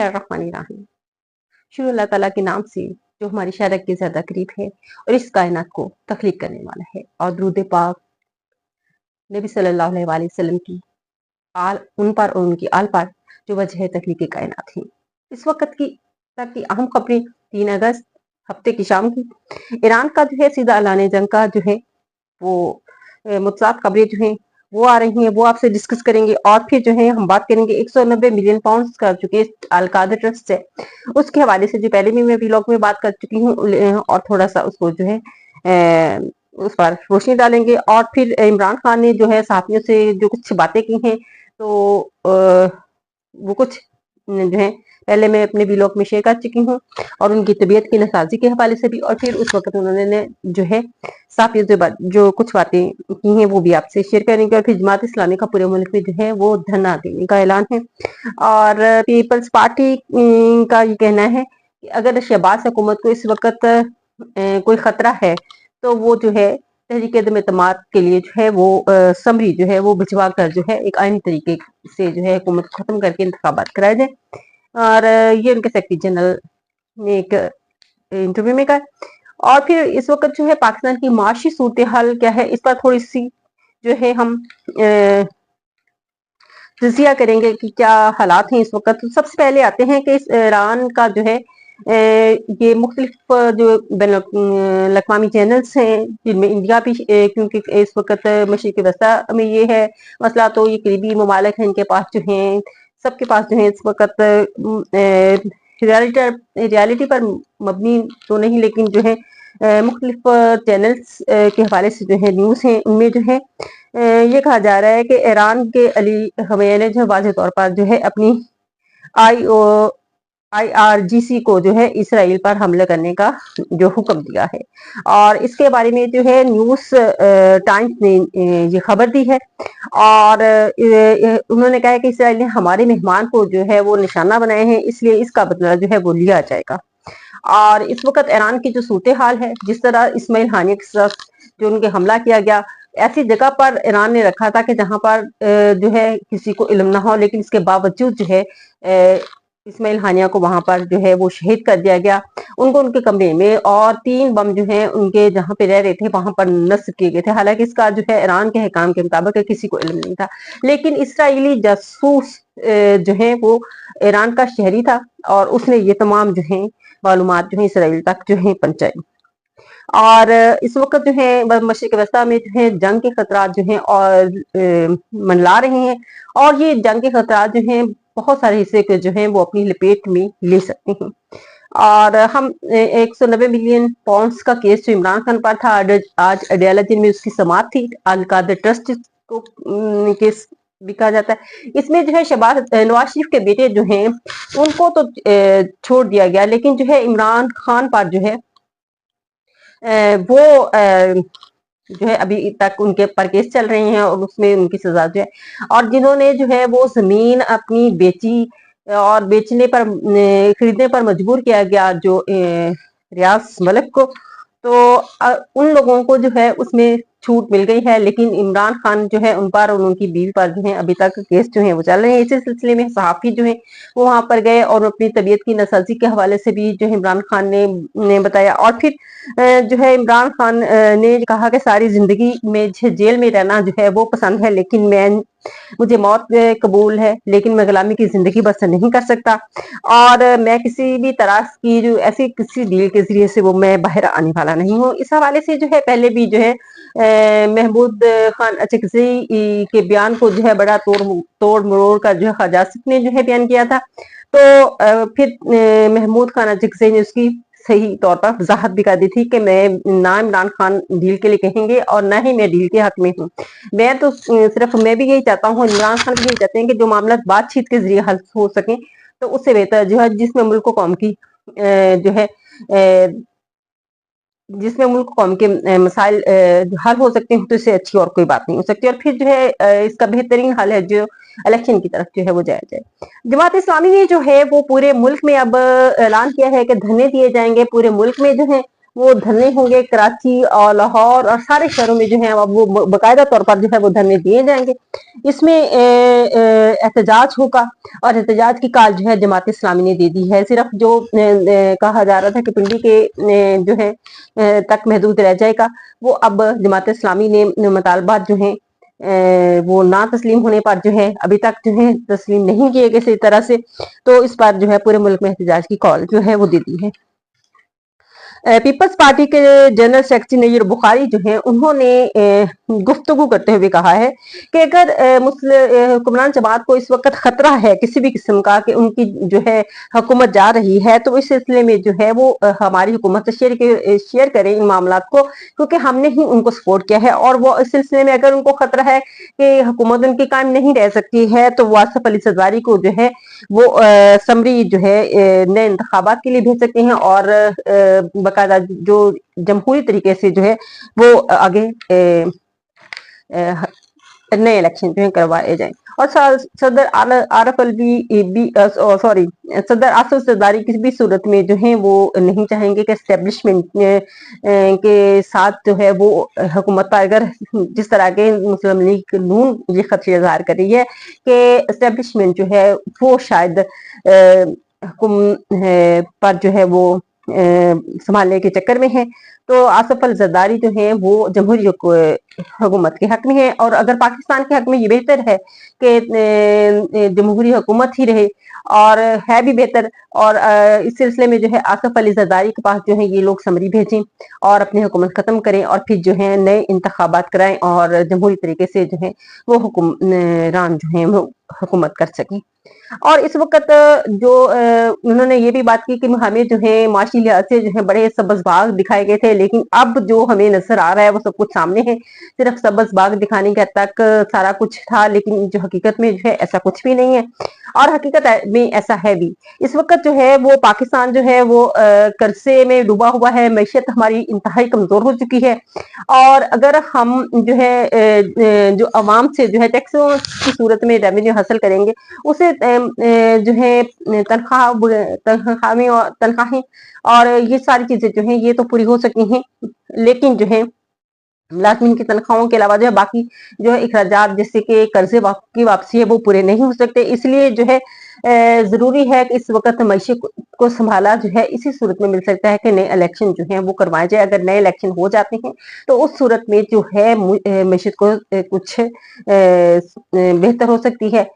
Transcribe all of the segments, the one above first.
बिस्मिल्लाहिर्रहमानिर्रहीम। शुरू अल्लाह ताला के नाम से जो हमारी शारक के ज्यादा करीब है और इस कायनात को तख्लीक करने वाला है, और दुरूद पाक नबी सल्लल्लाहु अलैहि वसल्लम की उन पर और उनकी आल पर जो वजह तख्लीक कायनात है। इस वक्त की तक की अहम खबरें 3 अगस्त हफ्ते की शाम की ईरान का जो है सीधा ऐलान जंग का जो है वो मुतसाद खबरें जो हैं वो आ रही हैं, वो आपसे डिस्कस करेंगे। और फिर जो है हम बात करेंगे 190 मिलियन पाउंड का जो कि अल-कायदा ट्रस्ट है उसके हवाले से, जो पहले भी मैं व्लॉग में बात कर चुकी हूँ, और थोड़ा सा उसको जो है उस पर रोशनी डालेंगे। और फिर इमरान खान ने जो है सहाफियों से जो कुछ बातें की हैं, तो वो कुछ जो है पहले मैं अपने व्लॉग में शेयर कर चुकी हूँ, और उनकी तबीयत की नसाजी के हवाले से भी। और फिर उस वक्त उन्होंने जो है सहाफियों से जो कुछ बातें की हैं वो भी आपसे शेयर करेंगे। और फिर जमात इस्लामी का पूरे मुल्क में जो है वो धरना देने का ऐलान है। और पीपल्स पार्टी का ये कहना है कि अगर शहबाज हुकूमत को इस वक्त कोई खतरा है तो वो जो है तहरीक अदम एतमाद के लिए जो है वो समरी जो है वो भिजवा कर जो है एक आईनी तरीके से जो है हुकूमत खत्म करके इंतखाबात कराए जाए। और ये उनके सेक्रेटरी जनरल ने एक इंटरव्यू में कहा। और फिर इस वक्त जो है पाकिस्तान की माशी सूरत हाल क्या है, इस पर थोड़ी सी जो है हम तजिया करेंगे कि क्या हालात हैं इस वक्त। तो सबसे पहले आते हैं कि ईरान का जो है ये मुख्तलिफ जो बैन अवी चैनल्स हैं जिनमें इंडिया भी क्योंकि इस वक्त मशरिक़ वस्ता में ये है मसला, तो ये करीबी ममालिक हैं, इनके पास जो हैं सबके पास जो है इस वक्त रियलिटी पर मबनी तो नहीं, लेकिन जो है मुख्तलिफ चैनल्स के हवाले से जो है न्यूज़ हैं, उनमें जो है ये कहा जा रहा है कि ईरान के अली खमेनी जो वाज़ेह तौर पर जो है अपनी IRGC को जो है इसराइल पर हमला करने का जो हुक्म दिया है। और इसके बारे में जो है न्यूज़ टाइम्स ने ये खबर दी है। और उन्होंने कहा है कि इसराइल ने हमारे मेहमान को जो है वो निशाना बनाए हैं, इसलिए इसका बदला जो है वो लिया जाएगा। और इस वक्त ईरान की जो सूरत हाल है, जिस तरह इस्माइल हानिया के साथ जो उनके हमला किया गया, ऐसी जगह पर ईरान ने रखा था कि जहां पर जो है किसी को इल्म ना हो, लेकिन इसके बावजूद जो है इस्माइल हानिया को वहां पर जो है वो शहीद कर दिया गया। उनको उनके कमरे में और 3 बम जो है उनके जहां पे रह रहे थे वहां पर नस्ब किए गए थे। हालांकि इसका जो है ईरान के हकाम के मुताबिक किसी को इल्म नहीं था, लेकिन इसराइली जासूस जो है वो ईरान का शहरी था और उसने ये तमाम जो है मालूमात जो है इसराइल तक जो है पहुंचाई। और इस वक्त जो है मशरिक़ वस्ता में जो है जंग के खतरात जो हैं और मंडला रहे हैं, और ये जंग के खतरात जो हैं बहुत सारे हिस्से के जो हैं वो अपनी लपेट में ले सकते हैं। और हम 190 मिलियन पाउंड्स का केस जो इमरान खान पर था, आज अडयाला जेल में उसकी समाअत थी। अल-कायदा ट्रस्ट को केस भी कहा जाता है। इसमें जो है नवाज शरीफ के बेटे जो हैं उनको तो छोड़ दिया गया, लेकिन जो है इमरान खान पर जो है वो जो है अभी तक उनके पर केस चल रहे हैं और उसमें उनकी सजा जो है। और जिन्होंने जो है वो जमीन अपनी बेची और बेचने पर खरीदने पर मजबूर किया गया जो रियाज मलिक को, तो उन लोगों को जो है उसमें छूट मिल गई है, लेकिन इमरान खान जो है उन पर और उनकी बीवी पर जो है अभी तक केस जो है वो चल रहे हैं। इसी सिलसिले में सहाफी जो है वो वहां पर गए और अपनी तबीयत की नसाजी के हवाले से भी जो है इमरान खान ने बताया। और फिर जो है इमरान खान ने कहा कि सारी जिंदगी में जेल में रहना जो है वो पसंद है, लेकिन मुझे मौत कबूल है, लेकिन मैं गुलामी की जिंदगी बसर नहीं कर सकता, और मैं किसी भी तरह की जो ऐसी किसी डील के जरिए से वो मैं बाहर आने वाला नहीं हूँ। इस हवाले से जो है पहले भी जो है महमूद खान अचकज़ई के बयान को जो है बड़ा तोड़ मरोड़ कर जो है ख्वाजा आसिफ ने जो है बयान किया था। तो फिर महमूद खान अचकज़ई ने उसकी सही तौर पर वजाहत भी कर दी थी कि मैं ना इमरान खान डील के लिए कहेंगे और ना ही मैं डील के हक में हूँ। मैं तो सिर्फ मैं भी यही चाहता हूँ, इमरान खान भी यही चाहते हैं कि जो मामला बातचीत के जरिए हल हो सके तो उससे बेहतर जो है जिसमें मुल्क को कौम की जो है जिसमें मुल्क कौम के मसाइल हल हो सकते हैं, तो इससे अच्छी और कोई बात नहीं हो सकती। और फिर जो है इसका बेहतरीन हल है जो इलेक्शन की तरफ जो है वो जाया जाए। जमात इस्लामी ने जो है वो पूरे मुल्क में अब ऐलान किया है कि धरने दिए जाएंगे पूरे मुल्क में जो है, वो धरने होंगे, कराची और लाहौर और सारे शहरों में जो है वो बाकायदा तौर पर जो है वो धरने दिए जाएंगे। इसमें एहतजाज होगा और एहतजाज की कॉल जो है जमात इस्लामी ने दे दी है। सिर्फ जो कहा जा रहा था कि पिंडी के जो है तक महदूद रह जाएगा, वो अब जमात इस्लामी ने मुतालबात जो है वो ना तस्लीम होने पर जो है अभी तक जो है तस्लीम नहीं किए किसी तरह से, तो इस पर जो है पूरे मुल्क में एहतजाज की कॉल जो है वो दे दी है। पीपल्स पार्टी के जनरल सेक्रेटरी नय्यर बुखारी जो हैं उन्होंने गुफ्तगू करते हुए कहा है कि अगर हुक्मरान जमात को इस वक्त खतरा है किसी भी किस्म का कि उनकी जो है हुकूमत जा रही है, तो इस सिलसिले में जो है वो हमारी हुकूमत से शेयर करें इन मामला को, क्योंकि हमने ही उनको सपोर्ट किया है। और वो इस सिलसिले में अगर उनको खतरा है कि हुकूमत उनकी कायम नहीं रह सकती है, तो वो आसिफ अली जरदारी को जो है वो समरी जो है नए इंतखाबात के लिए भेज सकते हैं और बाकायदा जो जमहूरी तरीके से जो है वो आगे नए इलेक्शन जो है करवाए जाएं। और सदर आरफ अलवी सॉरी सदर आसिफ जरदारी किसी भी सूरत में जो है वो नहीं चाहेंगे कि एस्टेब्लिशमेंट के साथ जो है वो हुकूमत पर अगर जिस तरह के मुस्लिम लीग नून ये खदशे इजहार कर रही है कि एस्टेब्लिशमेंट जो है वो शायद पर जो है वो संभालने के चक्कर में है, तो आसिफ अल जरदारी जो है वो जमहूरी हुकूमत के हक में है। और अगर पाकिस्तान के हक में ये बेहतर है कि जमहूरी हुकूमत ही रहे, और है भी बेहतर, और इस सिलसिले में जो है आसिफ अली जरदारी के पास जो है ये लोग समरी भेजें और अपनी हुकूमत खत्म करें और फिर जो है नए इंतखाबात कराएं और जमहूरी तरीके से जो है वो हुक्मरान जो है वो हुकूमत कर सकें। और इस वक्त जो उन्होंने ये भी बात की कि हमें जो है माशी लिहाज से जो है बड़े सब्ज बाग दिखाए गए थे, लेकिन अब जो हमें नजर आ रहा है वो सब कुछ सामने है। सिर्फ सब्ज बाग दिखाने के हद तक सारा कुछ था, लेकिन जो हकीकत में जो है ऐसा कुछ भी नहीं है, और हकीकत में ऐसा है भी। इस वक्त जो है वो पाकिस्तान जो है वो कर्जे में डूबा हुआ है, मैशियत हमारी इंतहाई कमजोर हो चुकी है, और अगर हम जो है जो अवाम से जो है टैक्सों की सूरत में रेवेन्यू हासिल करेंगे, उसे जो है तनख्वाहें और ये सारी चीजें जो हैं ये तो पूरी हो सकती हैं, लेकिन जो है मुलाजमीन की तनख्वाहों के अलावा जो है बाकी जो है अखराजात जैसे कि कर्जे की वापसी है वो पूरे नहीं हो सकते। इसलिए जो है जरूरी है कि इस वक्त मईशत को संभाला जो है इसी सूरत में मिल सकता है कि नए इलेक्शन जो है वो करवाए जाए। अगर नए इलेक्शन हो जाते हैं तो उस सूरत में जो है मईशत को कुछ बेहतर हो सकती है,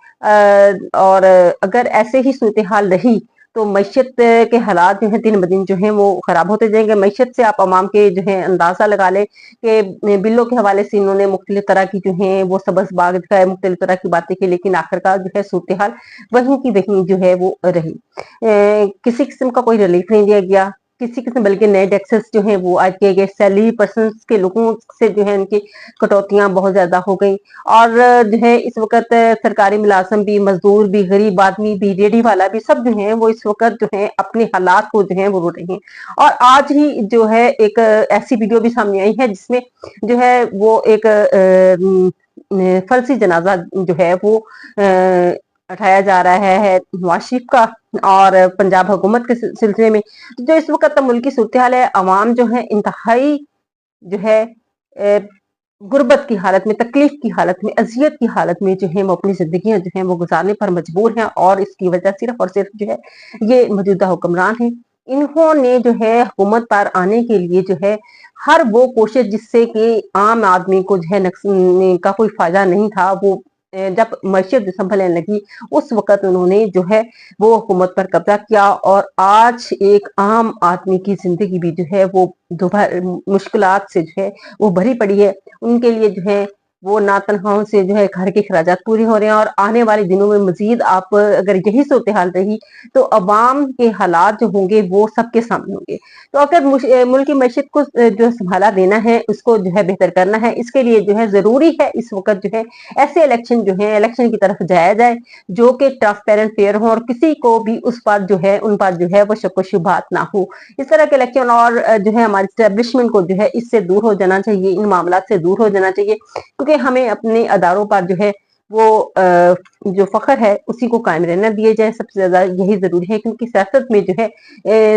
और अगर ऐसे ही सूरत हाल रही तो मईशत के हालात जो है दिन ब दिन जो है वो खराब होते जाएंगे। मईशत से आप अवाम के जो है अंदाजा लगा लें कि बिलों के हवाले से इन्होंने मुख्तलिफ तरह की जो है वो सबस बाग दिखाए, मुख्तलिफ तरह की बातें की, लेकिन आखिरकार जो है सूरत हाल वहीं की वहीं जो है वो रही। किसी किस्म का कोई रिलीफ नहीं दिया गया किसी किस्म, बल्कि नए टैक्सेस जो है वो आज किए गए। सैलरी पर्सन के लोगों से जो है उनकी कटौतियां बहुत ज्यादा हो गई, और जो है इस वक्त सरकारी मुलाजम भी, मजदूर भी, गरीब आदमी भी, रेडी वाला भी, सब जो है वो इस वक्त जो है अपने हालात को जो है वो रो रहे हैं। और आज ही जो है एक ऐसी वीडियो भी सामने आई है जिसमें जो है वो एक फर्जी जनाजा जो है वो उठाया जा रहा है नवाज शरीफ का, और पंजाब हुकूमत के सिलसिले में जो इस वक्त मुल्क की सूरत हाल है, अवाम जो है इंतहाई जो है गुर्बत की हालत में, तकलीफ की हालत में, अजियत की हालत में जो है वो अपनी जिंदगियां जो है वो गुजारने पर मजबूर हैं, और इसकी वजह सिर्फ और सिर्फ जो है ये मौजूदा हुक्मरान है। इन्होंने जो है हुकूमत पर आने के लिए जो है हर वो कोशिश जिससे कि आम आदमी को जो है का कोई फायदा नहीं था, वो जब मईशत संभलने लगी उस वक्त उन्होंने जो है वो हुकूमत पर कब्जा किया, और आज एक आम आदमी की जिंदगी भी जो है वो दोबारा मुश्किलात से जो है वो भरी पड़ी है। उनके लिए जो है वो ना तनख्वाहों से जो है घर के खर्चात पूरे हो रहे हैं, और आने वाले दिनों में मजीद आप अगर यही सूरत हाल रही तो अवाम के हालात जो होंगे वो सबके सामने होंगे। तो अगर मुल्क की मईशत को जो संभाला देना है, उसको जो है बेहतर करना है, इसके लिए जो है जरूरी है इस वक्त जो है ऐसे इलेक्शन जो है इलेक्शन की तरफ जाया जाए जो कि ट्रांसपेरेंट फेयर हो, और किसी को भी उस पर जो है उन पर जो है वो शक व शुबहात ना हो। इस तरह के इलेक्शन और जो है हमारे स्टैब्लिशमेंट को जो है इससे दूर हो जाना चाहिए, इन मामला से दूर हो जाना चाहिए, क्योंकि हमें अपने अदारों पर जो है वो जो फख्र है उसी को कायम रहना दिया जाए, सबसे ज्यादा यही जरूरी है, क्योंकि सियासत में जो है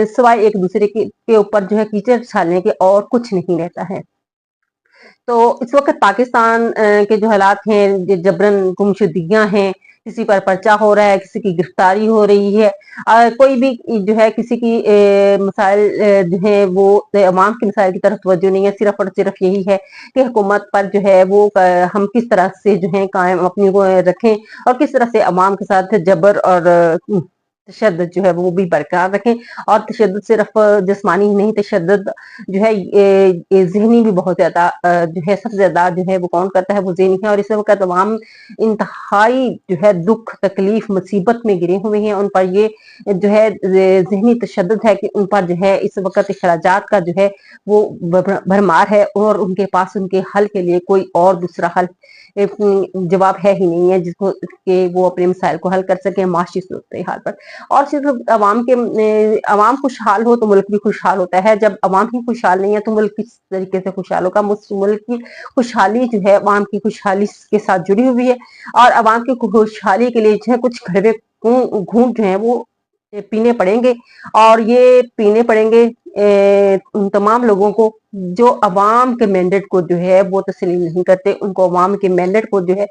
सिवाय एक दूसरे के ऊपर जो है कीचड़ छालने के और कुछ नहीं रहता है। तो इस वक्त पाकिस्तान के जो हालात हैं, जबरन गुमशुदगियां हैं, किसी पर पर्चा हो रहा है, किसी की गिरफ्तारी हो रही है, कोई भी जो है किसी की मसाइल जो है वो अवाम के मसाइल की तरफ तवज्जो नहीं है, सिर्फ और सिर्फ यही है कि हुकूमत पर जो है वो हम किस तरह से जो है कायम अपनी को रखें और किस तरह से अवाम के साथ जबर और तशद्दुद जो है वो भी बरकरार रखें। और तशद्दुद सिर्फ जिस्मानी ही नहीं, तशद्दुद जो है ये ज़हनी भी बहुत ज़्यादा जो है सबसे ज़्यादा जो है वो कौन करता है, वो ज़हनी है। और इस वक़्त तमाम इंतहाई जो है दुःख, तकलीफ, मुसीबत में गिरे हुए हैं। उन पर ये जो है ज़हनी तशद्दुद है कि उन पर जो है इस वक़्त अखराजात का जो है वो भरमार है और उनके पास उनके हल के लिए कोई और दूसरा हल जवाब है ही नहीं है जिसको कि वो अपने मसाइल को हल कर सकें माशी सूरत हाल पर। और सिर्फ अवाम खुशहाल हो तो मुल्क भी खुशहाल होता है। जब अवाम ही खुशहाल नहीं है तो मुल्क किस तरीके से खुशहाल होगा। मुल्क की खुशहाली जो है अवाम की खुशहाली के साथ जुड़ी हुई है और अवाम की खुशहाली के लिए जो है कुछ कड़वे घूंट जो है वो पीने पड़ेंगे। और ये पीने पड़ेंगे उन तमाम लोगों को जो अवाम के मैंडेट को जो है वो तस्लीम नहीं करते। उनको अवाम के मैंडेट को जो है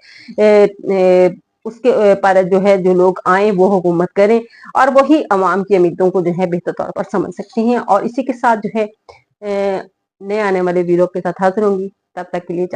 उसके पर जो है जो लोग आए वो हुकूमत करें और वही अवाम की उम्मीदों को जो है बेहतर तौर पर समझ सकते हैं। और इसी के साथ जो है नए आने वाले वीडियो के साथ हाजिर होंगी। तब तक के लिए